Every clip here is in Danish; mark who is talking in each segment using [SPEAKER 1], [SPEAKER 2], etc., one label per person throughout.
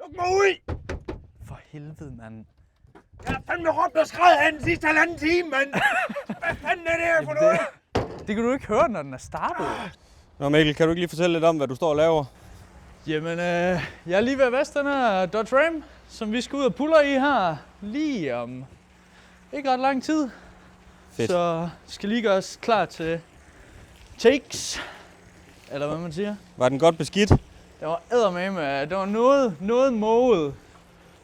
[SPEAKER 1] Luk mig ud!
[SPEAKER 2] For helvede, mand.
[SPEAKER 1] Jeg har fandme råbt og skrevet her den sidste halvanden time, mand! Hvad fanden er det her for noget?
[SPEAKER 2] Det kan du ikke høre, når den er startet.
[SPEAKER 3] Nå Mikkel, kan du ikke lige fortælle lidt om, hvad du står og laver?
[SPEAKER 2] Jamen, jeg er lige ved at vaske den her Dodge Ram, som vi skal ud og puller i her lige om ikke ret lang tid.
[SPEAKER 3] Fedt.
[SPEAKER 2] Så skal lige gøre os klar til takes, eller hvad man siger.
[SPEAKER 3] Var den godt beskidt?
[SPEAKER 2] Det var eddermame, det var noget måget,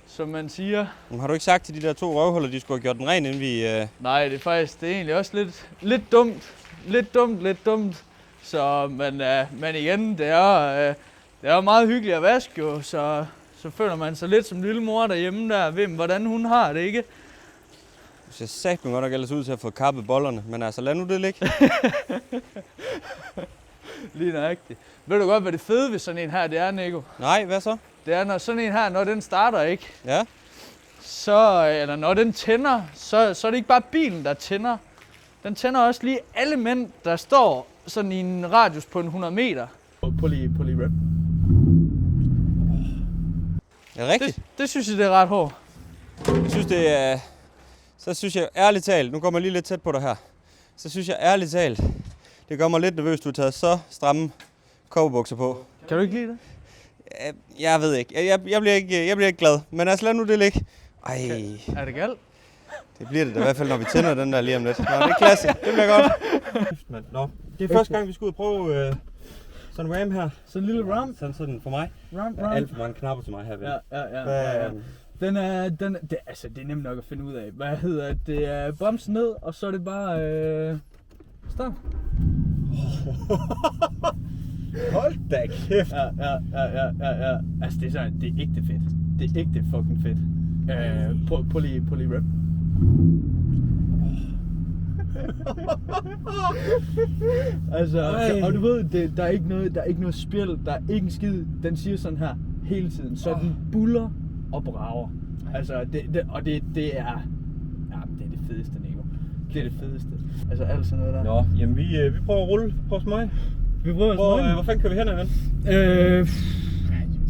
[SPEAKER 2] som man siger.
[SPEAKER 3] Har du ikke sagt til de der 2 røvhuller, de skulle have gjort den ren, inden vi...
[SPEAKER 2] Nej, det er egentlig også lidt dumt. Så, men igen, det er meget hyggeligt at vaske jo, så føler man sig lidt som lille mor derhjemme der, ved hvordan hun har det, ikke?
[SPEAKER 3] Det ser sagt godt nok ellers ud til at få kappet bollerne, men altså lad nu det ligge.
[SPEAKER 2] Lige nøjagtigt. Ved du godt, hvad det fede ved sådan en her, det er, Nico?
[SPEAKER 3] Nej, hvad så?
[SPEAKER 2] Det er, når sådan en her, når den starter, ikke?
[SPEAKER 3] Ja?
[SPEAKER 2] Eller når den tænder, så er det ikke bare bilen, der tænder. Den tænder også lige alle mænd, der står sådan i en radius på 100 meter. På lige rap.
[SPEAKER 3] Er det rigtigt?
[SPEAKER 2] Det synes jeg, det er ret hårdt.
[SPEAKER 3] Jeg synes, det er... Så synes jeg ærligt talt, nu kommer jeg lige lidt tæt på dig her. Så synes jeg ærligt talt, det gør mig lidt nervøs, du har taget så stramme cowboybukser på.
[SPEAKER 2] Kan du ikke lide det?
[SPEAKER 3] Jeg ved ikke. Jeg bliver ikke glad. Men altså lad nu det ligge. Ej.
[SPEAKER 2] Er det galt?
[SPEAKER 3] Det bliver det da i hvert fald, når vi tænder den der lige om lidt. Nå, det er klasse. Det bliver godt. Nå, det er første gang, vi skal ud og prøve sådan en Ram her.
[SPEAKER 2] Sådan en lille Ram?
[SPEAKER 3] Sådan for mig.
[SPEAKER 2] Ram.
[SPEAKER 3] Der er alt for mange knapper til mig her.
[SPEAKER 2] Ja. Det er nemt nok at finde ud af. Hvad hedder det? Bremsen ned, og så er det bare stop.
[SPEAKER 3] Hold da kæft.
[SPEAKER 2] Ja. Altså det er ægte fedt. Det er ægte fucking fedt. På lige rap. Altså, og du ved, der er ikke noget spil, der er ikke en skid. Den siger sådan her hele tiden, så den buller og brager. Altså, det er det fedeste, Nico. Det er det fedeste. Altså alt sådan noget der.
[SPEAKER 3] Nå, jamen vi prøver at rulle på mig.
[SPEAKER 2] Vi prøver
[SPEAKER 3] Hvor fanden kører vi hen ad, ven?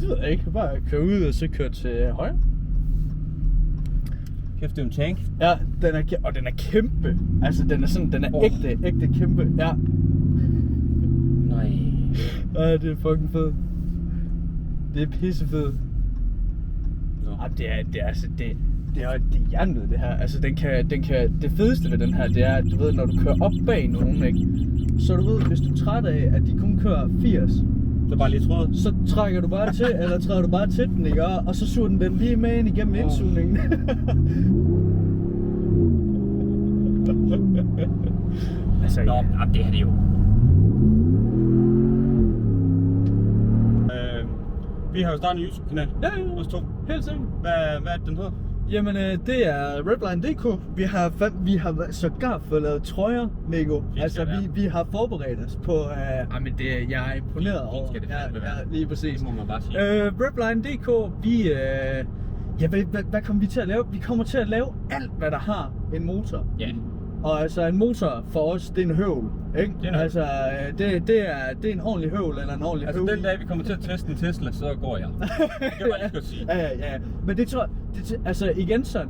[SPEAKER 2] Det ved jeg ikke. Bare køre ud og så køre til højre.
[SPEAKER 3] Kæft, det er en tank.
[SPEAKER 2] Ja, den er kæmpe. Altså, den er ægte kæmpe. Ja.
[SPEAKER 3] Nej.
[SPEAKER 2] Ja, det er fucking fedt. Det er pissefedt. Ja, det er hjernet det her. Altså, den kan, det fedeste ved den her, det er, at du ved, når du kører op bag nogen, ikke? Så du ved, hvis du er træt af, at de kun kører 80,
[SPEAKER 3] Så bare lige tråd.
[SPEAKER 2] så trækker du bare til, eller træder du bare til den, ikke? Og så suger den lige med ind igennem indsugningen. Altså,
[SPEAKER 3] Nå, det er det jo. Vi har jo startet en YouTube-kanal.
[SPEAKER 2] Ja.
[SPEAKER 3] Os to.
[SPEAKER 2] Helt sikkert.
[SPEAKER 3] Hvad er det, den hedder?
[SPEAKER 2] Jamen, det er Redline.dk. Vi har sågar fået lavet trøjer, Nico. Altså, vi har forberedt os på... men jeg er imponeret over.
[SPEAKER 3] Skal det fandme være.
[SPEAKER 2] Ja, lige præcis.
[SPEAKER 3] Det må man bare sige.
[SPEAKER 2] Redline.dk, hvad kommer vi til at lave? Vi kommer til at lave alt, hvad der har en motor.
[SPEAKER 3] Ja.
[SPEAKER 2] Og altså, en motor for os, det er en høvl, ikke?
[SPEAKER 3] Det er en
[SPEAKER 2] altså, det er en ordentlig høvl, eller en ordentlig høvl.
[SPEAKER 3] Altså den dag, vi kommer til at teste en Tesla, så går jeg. Det kan man ikke godt sige.
[SPEAKER 2] Ja. Men det tror jeg, altså igen sådan,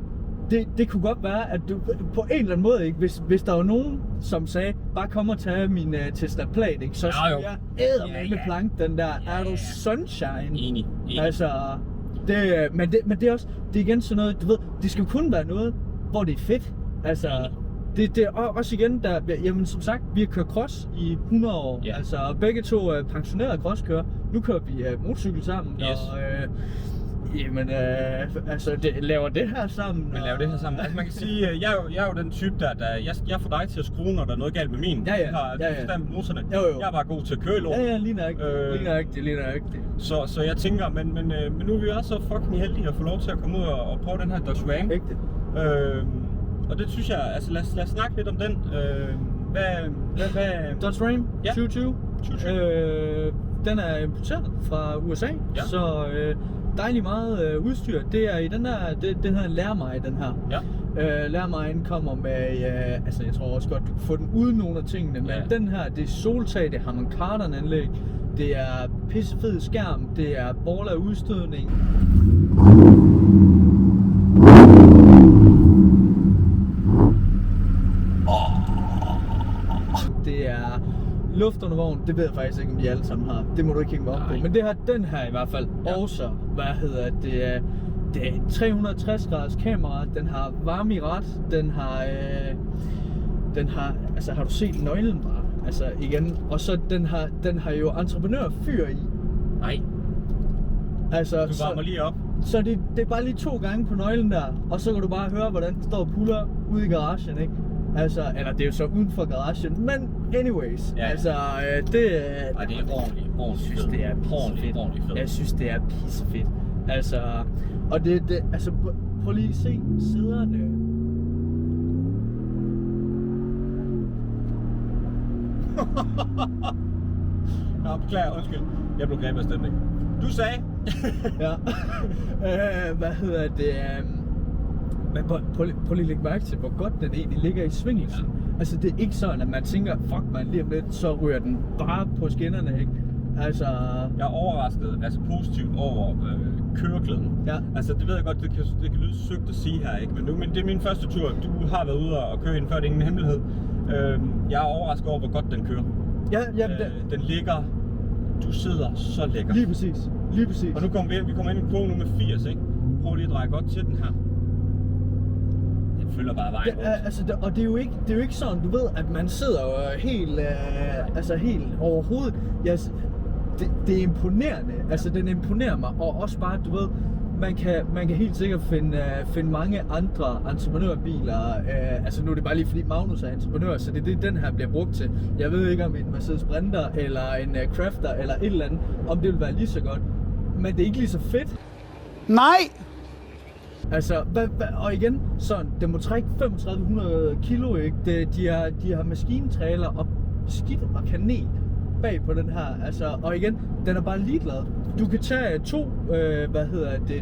[SPEAKER 2] det kunne godt være, at du på en eller anden måde, ikke, hvis der var nogen, som sagde, bare kom og tage min Tesla Plaid, ikke, så skulle jeg med plank den der, er du sunshine?
[SPEAKER 3] Enig.
[SPEAKER 2] Altså, men det er også, det er igen sådan noget, du ved, det skal jo kun være noget, hvor det er fedt. Altså, det er også igen, jamen som sagt, vi har kørt cross i 100 år.
[SPEAKER 3] Yeah.
[SPEAKER 2] Altså, begge to er pensionerede crosskører. Nu kører vi motorcykel sammen,
[SPEAKER 3] yes.
[SPEAKER 2] og altså, laver det her sammen.
[SPEAKER 3] Vi laver det her sammen. Altså, man kan sige, jeg er jo den type, jeg får dig til at skrue, når der er noget galt med min.
[SPEAKER 2] Ja.
[SPEAKER 3] Jeg har forstand på motorerne.
[SPEAKER 2] Jo.
[SPEAKER 3] Jeg er bare god til at køre i lort.
[SPEAKER 2] Ja, lige nøjagtigt.
[SPEAKER 3] Så jeg tænker, men nu er vi også så fucking heldige at få lov til at komme ud og prøve den her Dodge Ram.
[SPEAKER 2] Ægte.
[SPEAKER 3] Og det synes jeg, altså lad os snakke lidt om den. Hvad?
[SPEAKER 2] Dodge Ram 2020. Den er importeret fra USA, så dejligt meget udstyr. Det er i den her, den her Lær mig, den her.
[SPEAKER 3] Ja.
[SPEAKER 2] Lær mig kommer med, altså jeg tror også godt, du kan få den uden nogle af tingene, men den her, det er soltag, det er Harman Kardon anlæg, det er pissefed skærm, det er baller udstødning. vogn, det ved jeg faktisk ikke, om de alle sammen har. Det må du ikke hænge mig op på. Men det har den her i hvert fald. Ja. Også, det er 360 graders kamera, den har varme i ret, den har, altså har du set nøglen bare? Altså igen, og så den har jo entreprenørfyr i.
[SPEAKER 3] Nej.
[SPEAKER 2] Altså,
[SPEAKER 3] du varmer lige op.
[SPEAKER 2] Så det er bare lige 2 gange på nøglen der, og så kan du bare høre, hvordan den står og puller ude i garagen, ikke? Altså, eller det er jo så uden for garagen, men anyways,
[SPEAKER 3] ja.
[SPEAKER 2] Altså, det er
[SPEAKER 3] ordentligt fedt.
[SPEAKER 2] Det er ordentligt fedt. Jeg synes, det er pissefedt. Altså, og det altså, prøv lige at se sæderne.
[SPEAKER 3] Nå, beklager, undskyld. Jeg blev grebet af stemning. Du sagde.
[SPEAKER 2] Ja. Men prøv lige at lægge mærke til, hvor godt den egentlig ligger i svingelsen. Ja. Altså, det er ikke sådan, at man tænker, fuck man, lige om lidt, så ryger den bare på skinnerne, ikke? Altså... Jeg er overrasket, altså positivt over køreklæden. Ja. Altså, det ved jeg godt, det kan lyde søgt at sige her, ikke? Men det er min første tur. Du har været ude og køre ind før, det er ingen hemmelighed. Jeg er overrasket over, hvor godt den kører. Ja, den ligger... Du sidder så lækkert. Lige præcis. Og nu kommer vi kommer ind i kurve nummer 80, ikke? Prøv lige at dreje godt til den her. Den følger bare vejen rundt. Altså, og det er jo ikke sådan, du ved, at man sidder helt overhovedet. Det er imponerende. Altså, den imponerer mig, og også bare, du ved, man kan helt sikkert finde mange andre entreprenørbiler. Altså nu er det bare lige fordi Magnus er entreprenør, så det er det, den her bliver brugt til. Jeg ved ikke om en Mercedes Sprinter eller en Crafter eller et eller andet, om det vil være lige så godt. Men det er ikke lige så fedt.
[SPEAKER 1] Nej!
[SPEAKER 2] Altså, og igen, sådan, den må trække 3500 kilo, ikke? De har maskintrailer og skidt og kanel bag på den her, altså, og igen, den er bare ligeglad. Du kan tage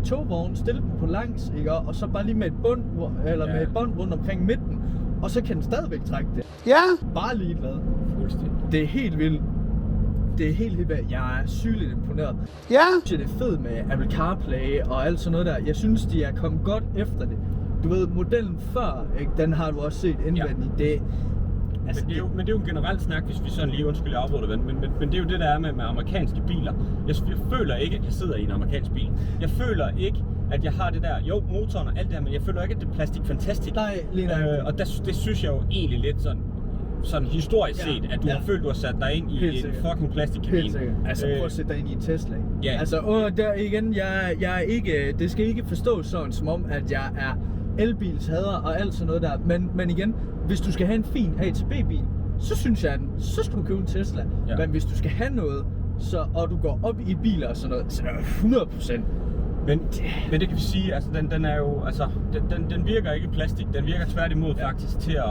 [SPEAKER 2] togvogn, stille den på langs, ikke? Og så bare lige med et bånd, med et bånd rundt omkring midten, og så kan den stadigvæk trække det.
[SPEAKER 1] Ja!
[SPEAKER 2] Bare ligeglad.
[SPEAKER 3] Fuldstændig.
[SPEAKER 2] Det er helt vildt. Jeg er sygeligt imponeret.
[SPEAKER 1] Ja!
[SPEAKER 2] Jeg synes, det er fedt med Apple CarPlay og alt sådan noget der. Jeg synes, de er kommet godt efter det. Du ved, modellen før, ikke? Den har du også set indvendigt. Ja. Altså, men det er jo en generelt snak, hvis vi sådan lige undskyld jeg afbryder ven, men det er jo det der er med amerikanske biler. Jeg føler ikke, at jeg sidder i en amerikansk bil. Jeg føler ikke, at jeg har det der, jo motoren og alt det her, men jeg føler ikke, at det er plastik fantastisk. Nej, lige nok.
[SPEAKER 3] Og det synes jeg jo egentlig lidt sådan historisk set, at du har følt, du har sat dig ind i en fucking plastikkabine.
[SPEAKER 2] Helt sikkert. Altså prøv at sætte dig ind i en Tesla.
[SPEAKER 3] Ja.
[SPEAKER 2] Altså, der igen, jeg er ikke, det skal ikke forstås sådan som om, at jeg er elbilshader og alt sådan noget der, men igen, hvis du skal have en fin A til B-bil, så synes jeg, så skal du købe en Tesla. Ja. Men hvis du skal have noget, og du går op i biler og sådan noget, så er det 100%. Men det kan vi sige, altså den er jo, altså den virker ikke i plastik, den virker tværtimod faktisk til at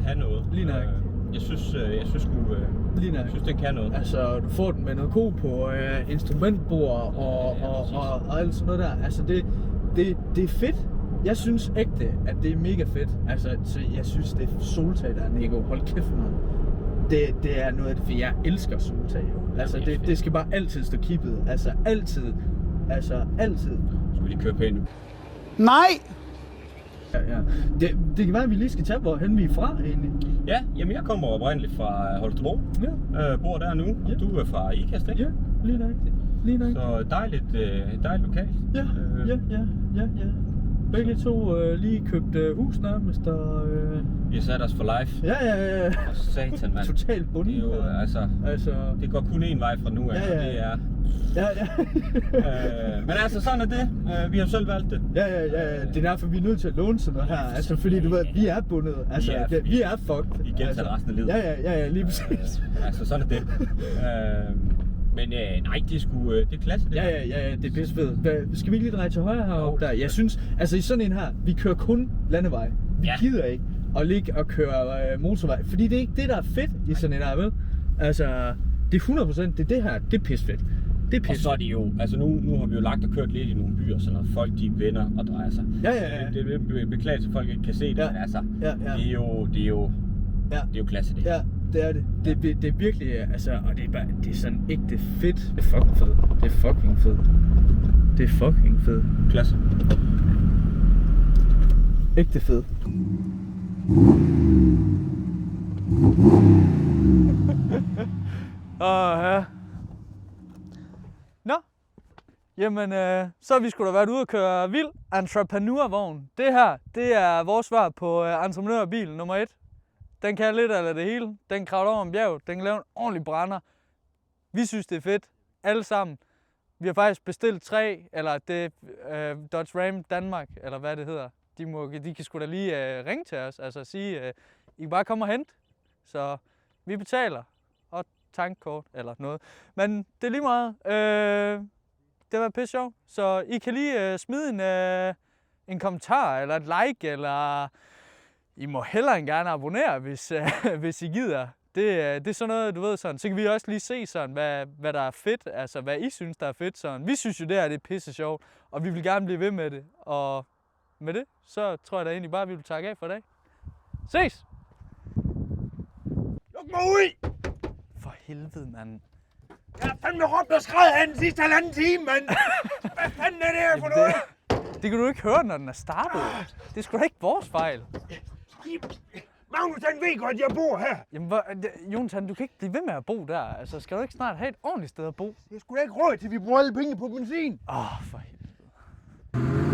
[SPEAKER 2] have noget. Lige nok. Jeg synes den kan noget. Altså du får den med noget ko på instrumentbord og alt sådan noget der. Altså det er fedt. Jeg synes ægte, at det er mega fedt. Altså, så jeg synes, det er soltag, der er Nico. Hold kæft med det er noget af det, for jeg elsker soltag. Altså, det skal bare altid stå kippet. Altså, altid. Skal vi lige køre pænt nu?
[SPEAKER 1] Nej!
[SPEAKER 2] Ja. Det kan være, at vi lige skal tage, hvorhen vi er fra, egentlig.
[SPEAKER 3] Ja, jamen jeg kommer oprindeligt fra Holstebro. Ja. Bor der nu. Ja. Du er fra Ikast, ikke?
[SPEAKER 2] Ja, lige nøjagtigt.
[SPEAKER 3] Så dejligt lokalt.
[SPEAKER 2] Ja. Begge to lige købt hus nærmest, og...
[SPEAKER 3] Vi har sat os for life.
[SPEAKER 2] Ja.
[SPEAKER 3] Og satan, mand.
[SPEAKER 2] Totalt bundet.
[SPEAKER 3] Det er jo, altså... Det går kun én vej fra nu af, og det er...
[SPEAKER 2] Ja.
[SPEAKER 3] Men altså, sådan er det. Vi har selv valgt det.
[SPEAKER 2] Ja. Det er derfor, vi er nødt til at låne sådan noget her. Altså, fordi du ved, vi er bundet. Altså, vi er fucked.
[SPEAKER 3] I gentager resten af livet.
[SPEAKER 2] Ja, lige præcis.
[SPEAKER 3] Altså, sådan er det. Men nej, det er sgu, det er klasse det.
[SPEAKER 2] Ja, det er pisse fedt. Skal vi ikke lige dreje til højre heroppe der? Jeg synes, altså i sådan en her, vi kører kun landevej. Vi gider ikke at ligge og køre motorvej, fordi det er ikke det, der er fedt i sådan en her, vel? Altså, det er 100%, det er det her, det er pisse fedt.
[SPEAKER 3] Og så er det jo, altså nu har vi jo lagt og kørt lidt i nogle byer, så når folk de vender og drejer sig.
[SPEAKER 2] Ja.
[SPEAKER 3] Det er beklageligt, at folk ikke kan se det, men altså, det er jo klasse det.
[SPEAKER 2] Ja, det er det. Det er virkelig, altså, og det er sådan ægte fedt. Det er fucking fedt.
[SPEAKER 3] Klasse.
[SPEAKER 2] Ægte fed. Ja. Nå. Jamen, så har vi sgu da været ude og køre vild entrepreneurvogn. Det her, det er vores svar på entreprenørbil nummer 1. Den kan lidt af det hele. Den kravler over en bjerg. Den kan lave en ordentlig brænder. Vi synes, det er fedt. Alle sammen. Vi har faktisk bestilt 3, eller det Dodge Ram Danmark, eller hvad det hedder. De kan sgu da lige ringe til os, altså sige, I kan bare komme og hente. Så vi betaler, og tankkort eller noget. Men det er lige meget. Det var pisse sjovt. Så I kan lige smide en kommentar, eller et like, eller I må hellere end gerne abonnere, hvis I gider. Det er sådan noget, du ved sådan. Så kan vi også lige se sådan, hvad der er fedt, altså hvad I synes, der er fedt sådan. Vi synes jo, det her det er pisse sjovt, og vi vil gerne blive ved med det. Og med det, så tror jeg da egentlig bare, vi vil takke af for i dag. Ses!
[SPEAKER 1] Luk mig ud!
[SPEAKER 2] For helvede, mand.
[SPEAKER 1] Jeg har fandme råbt og skrevet her den sidste halvanden time, mand! Hvad fanden er det her for noget?
[SPEAKER 2] Det kan du ikke høre, når den er startet. Det er sgu da ikke vores fejl.
[SPEAKER 1] Magnus, han ved godt, jeg bor her.
[SPEAKER 2] Jamen, Jonathan, du kan ikke blive ved med at bo der. Altså, skal du ikke snart have et ordentligt sted at bo?
[SPEAKER 1] Jeg skulle da ikke råd til, vi bruger alle penge på benzin.
[SPEAKER 2] For helvede.